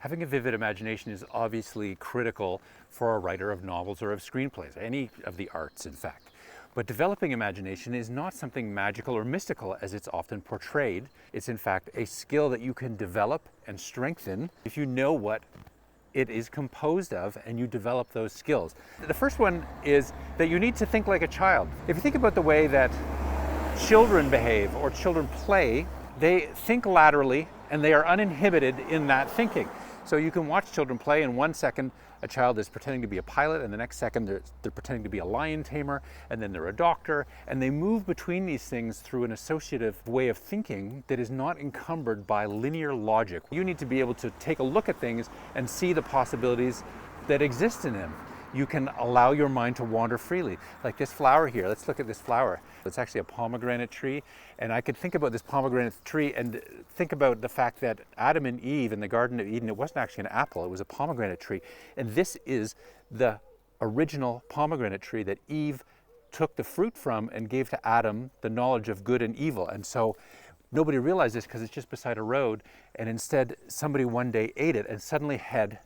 Having a vivid imagination is obviously critical for a writer of novels or of screenplays, any of the arts, in fact. But developing imagination is not something magical or mystical as it's often portrayed. It's in fact a skill that you can develop and strengthen if you know what it is composed of and you develop those skills. The first one is that you need to think like a child. If you think about the way that children behave or children play, they think laterally and they are uninhibited in that thinking. So you can watch children play. In 1 second, a child is pretending to be a pilot, and the next second they're pretending to be a lion tamer, and then they're a doctor, and they move between these things through an associative way of thinking that is not encumbered by linear logic. You need to be able to take a look at things and see the possibilities that exist in them. You can allow your mind to wander freely. Like this flower here, let's look at this flower. It's actually a pomegranate tree, and I could think about this pomegranate tree and think about the fact that Adam and Eve in the Garden of Eden, it wasn't actually an apple, it was a pomegranate tree. And this is the original pomegranate tree that Eve took the fruit from and gave to Adam the knowledge of good and evil. And so nobody realized this because it's just beside a road, and instead somebody one day ate it and suddenly had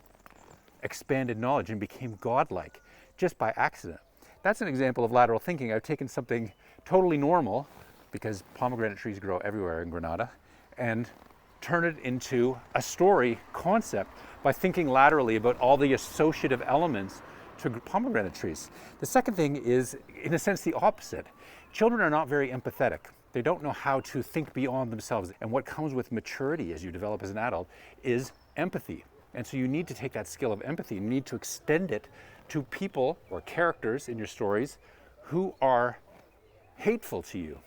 expanded knowledge and became godlike just by accident. That's an example of lateral thinking. I've taken something totally normal, because pomegranate trees grow everywhere in Granada, and turn it into a story concept by thinking laterally about all the associative elements to pomegranate trees. The second thing is, in a sense, the opposite. Children are not very empathetic. They don't know how to think beyond themselves. And what comes with maturity as you develop as an adult is empathy. And so you need to take that skill of empathy, you need to extend it to people or characters in your stories who are hateful to you.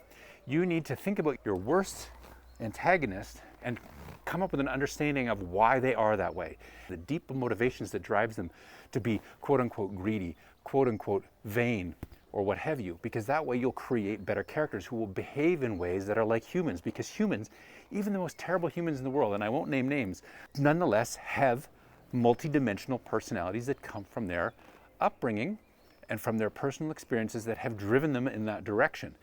You need to think about your worst antagonist and come up with an understanding of why they are that way. The deep motivations that drives them to be quote unquote greedy, quote unquote vain, or what have you, because that way you'll create better characters who will behave in ways that are like humans, because humans, even the most terrible humans in the world, and I won't name names, nonetheless have multidimensional personalities that come from their upbringing and from their personal experiences that have driven them in that direction.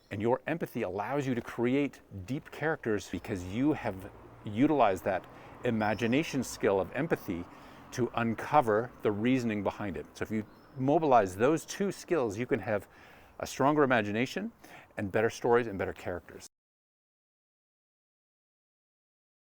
And your empathy allows you to create deep characters because you have utilized that imagination skill of empathy to uncover the reasoning behind it. So if you mobilize those two skills, you can have a stronger imagination and better stories and better characters.